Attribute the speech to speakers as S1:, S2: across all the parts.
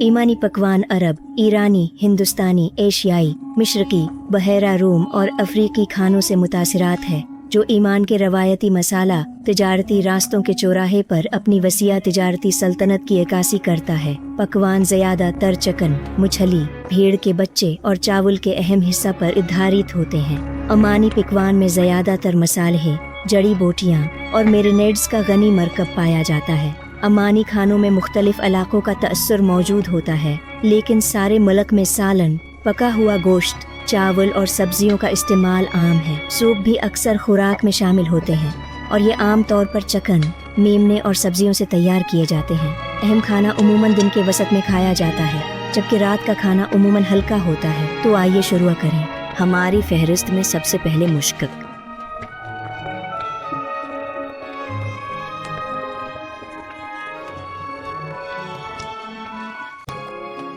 S1: ईमानी पकवान अरब, ईरानी, हिंदुस्तानी, एशियाई, मशरकी, बहरा रूम और अफ्रीकी खानों से मुतासिरात है, जो ईमान के रवायती मसाला तिजारती रास्तों के चौराहे पर अपनी वसीया तिजारती सल्तनत की अक्कासी करता है। पकवान ज़्यादातर चिकन, मछली, भेड़ के बच्चे और चावल के अहम हिस्सा पर आधारित होते हैं। ओमानी पकवान में ज़्यादातर मसाले, जड़ी बूटियाँ और मैरिनेड्स का गनी मरकब पाया जाता है। ओमानी खानों में मुख्तलिफ इलाकों का तअस्सुर मौजूद होता है, लेकिन सारे मुल्क में सालन, पका हुआ गोश्त, चावल और सब्जियों का इस्तेमाल आम है। सूप भी अक्सर खुराक में शामिल होते हैं और ये आम तौर पर चिकन, मेमने और सब्जियों से तैयार किए जाते हैं। अहम खाना उमूमन दिन के वसत में खाया जाता है, जबकि रात का खाना उमूमन हल्का होता है। तो आइए शुरू करें। हमारी फहरिस्त में सबसे पहले मुश्किल।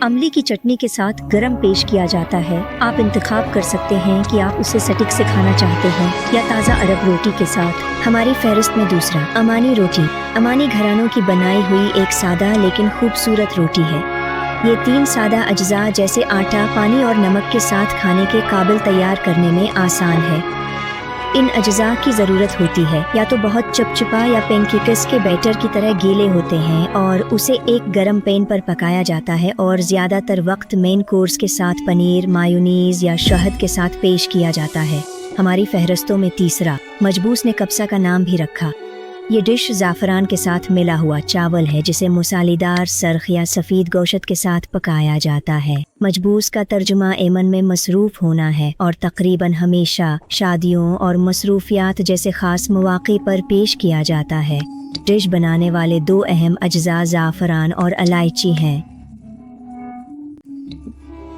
S1: अमली की चटनी के साथ गरम पेश किया जाता है। आप इंतखाब कर सकते हैं कि आप उसे सटिक से खाना चाहते हैं या ताज़ा अरब रोटी के साथ। हमारी फहरिस्त में दूसरा, ओमानी रोटी। ओमानी घरानों की बनाई हुई एक सादा लेकिन खूबसूरत रोटी है। ये 3 सादा अज्जा जैसे आटा, पानी और नमक के साथ खाने के काबिल तैयार करने में आसान है। इन अज्जा की ज़रूरत होती है या तो बहुत चिपचिपा या पैनकेक्स के बैटर की तरह गीले होते हैं और उसे एक गरम पैन पर पकाया जाता है और ज़्यादातर वक्त मेन कोर्स के साथ पनीर, मायोनीज या शहद के साथ पेश किया जाता है। हमारी फहरिस्तों में तीसरा, मजबूस ने कब्सा का नाम भी रखा। ये डिश ज़ाफ़रान के साथ मिला हुआ चावल है, जिसे मसालेदार सरख या सफ़ेद गोश्त के साथ पकाया जाता है। मजबूस का तर्जुमा यमन में मसरूफ़ होना है और तकरीबन हमेशा शादियों और मसरूफियात जैसे ख़ास मौक़े पर पेश किया जाता है। डिश बनाने वाले 2 अहम अज्जा ज़ाफ़रान और इलायची हैं।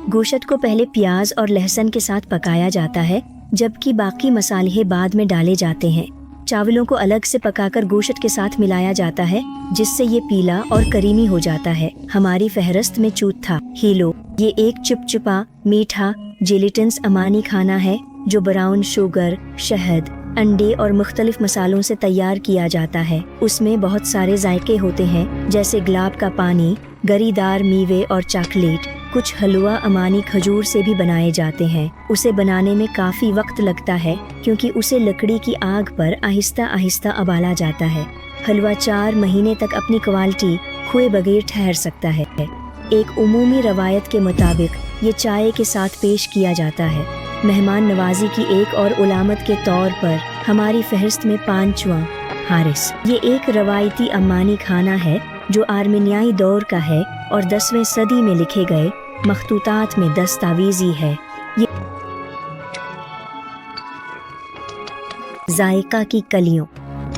S1: गोश्त को पहले प्याज और लहसुन के साथ पकाया जाता है, जबकि बाकी मसाले बाद में डाले जाते हैं। चावलों को अलग से पकाकर गोश्त के साथ मिलाया जाता है, जिससे ये पीला और करीमी हो जाता है। हमारी फहरिस्त में चौथा, हीलो। ये एक चिपचिपा, मीठा, जेलेटिनस ओमानी खाना है जो ब्राउन शुगर, शहद, अंडे और मुख्तलिफ मसालों से तैयार किया जाता है। उसमें बहुत सारे जायके होते हैं, जैसे गुलाब का पानी, गरीदार मीवे और चॉकलेट। कुछ हलवा ओमानी खजूर से भी बनाए जाते हैं। उसे बनाने में काफ़ी वक्त लगता है, क्योंकि उसे लकड़ी की आग पर आहिस्ता आहिस्ता उबाला जाता है। हलवा 4 महीने तक अपनी क्वालिटी खोए बगैर ठहर सकता है। एक उमूमी रवायत के मुताबिक ये चाय के साथ पेश किया जाता है। मेहमान नवाजी की एक और उलामत के तौर पर हमारी फहरिस्त में 5वां, हारिस। ये एक रवायती ओमानी खाना है जो आर्मीनियाई दौर का है और 10वीं सदी में लिखे गए मखतूतात में दस्तावेजी है। ये जायका की कलियों।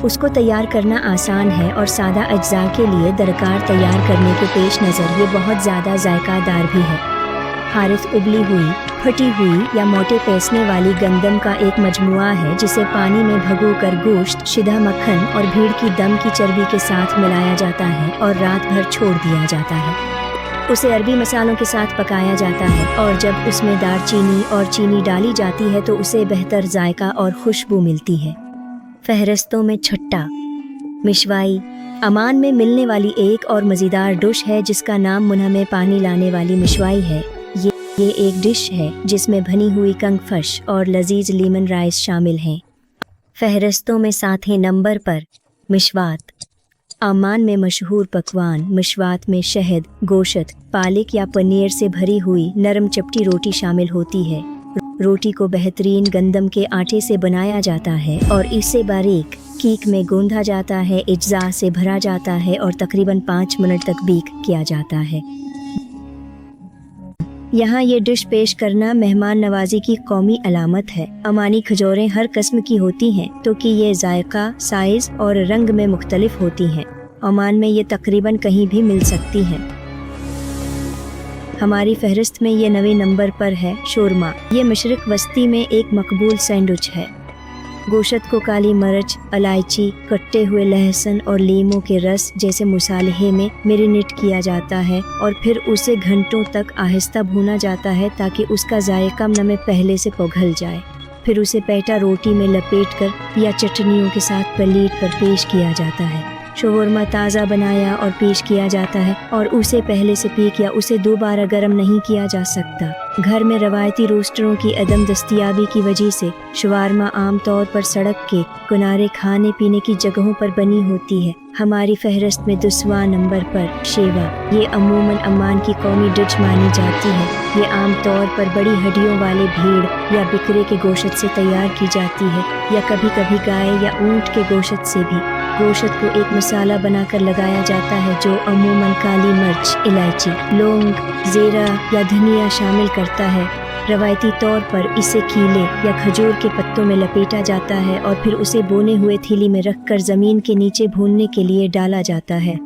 S1: उसको तैयार करना आसान है और सादा अज्जा के लिए दरकार तैयार करने के पेश नज़र ये बहुत ज़्यादा जायकादार भी है। हारिस उबली हुई, फटी हुई या मोटे पैसने वाली गंदम का एक मजमुआ है, जिसे पानी में भगोकर गोश्त, शिदा मक्खन और भेड़ की दम की चर्बी के साथ मिलाया जाता है और रात भर छोड़ दिया जाता है। उसे अरबी मसालों के साथ पकाया जाता है और जब उसमें दालचीनी और चीनी डाली जाती है तो उसे बेहतर जायका और खुशबू मिलती है। फहरिस्तों में छठा, मिशवाई। ओमान में मिलने वाली एक और मज़ेदार डिश है जिसका नाम मुन्ह में पानी लाने वाली मिशवाई है। ये एक डिश है जिसमें भनी हुई कंगफश और लजीज लेमन राइस शामिल हैं। फहरिस्तों में 7वें नंबर पर, मिशवात। ओमान में मशहूर पकवान मिशवात में शहद, गोश्त, पालक या पनीर से भरी हुई नरम चपटी रोटी शामिल होती है। रोटी को बेहतरीन गंदम के आटे से बनाया जाता है और इसे बारीक कीक में गूंधा जाता है, अज्जा से भरा जाता है और तकरीबन 5 मिनट तक बेक किया जाता है। यहाँ ये डिश पेश करना मेहमान नवाजी की कौमी अलामत है। ओमानी खजूरें हर किस्म की होती हैं, तो कि ये जायका, साइज और रंग में मुख्तलिफ होती हैं। ओमान में ये तकरीबन कहीं भी मिल सकती हैं। हमारी फहरिस्त में ये 9वें नंबर पर है, शोरमा। ये मशरिक वस्ती में एक मकबूल सैंडविच है। गोश्त को काली मिर्च, इलायची, कटे हुए लहसुन और लीमों के रस जैसे मसाले में मैरिनेट किया जाता है और फिर उसे घंटों तक आहिस्ता भूना जाता है ताकि उसका जायका नमे पहले से पिघल जाए। फिर उसे पेटा रोटी में लपेटकर या चटनियों के साथ प्लेट पर पेश किया जाता है। शवरमा ताज़ा बनाया और पेश किया जाता है और उसे पहले से पीक या उसे दोबारा गर्म नहीं किया जा सकता। घर में रवायती रोस्टरों की अदम दस्तयाबी की वजह से शवारमा आम तौर पर सड़क के किनारे खाने पीने की जगहों पर बनी होती है। हमारी फहरिस्त में 10वां नंबर पर शेवा। ये अमूमन अम्मान की कौमी डिश मानी जाती है। ये आम तौर पर बड़ी हड्डियों वाले भेड़ या बकरे के गोश्त से तैयार की जाती है या कभी कभी गाय या ऊँट के गोश्त से भी। गोश्त को एक मसाला बनाकर लगाया जाता है जो अमूमन काली मिर्च, इलायची, लौंग, जीरा या धनिया शामिल करता है। रवायती तौर पर इसे कीले या खजूर के पत्तों में लपेटा जाता है और फिर उसे बोने हुए थैली में रखकर ज़मीन के नीचे भूनने के लिए डाला जाता है।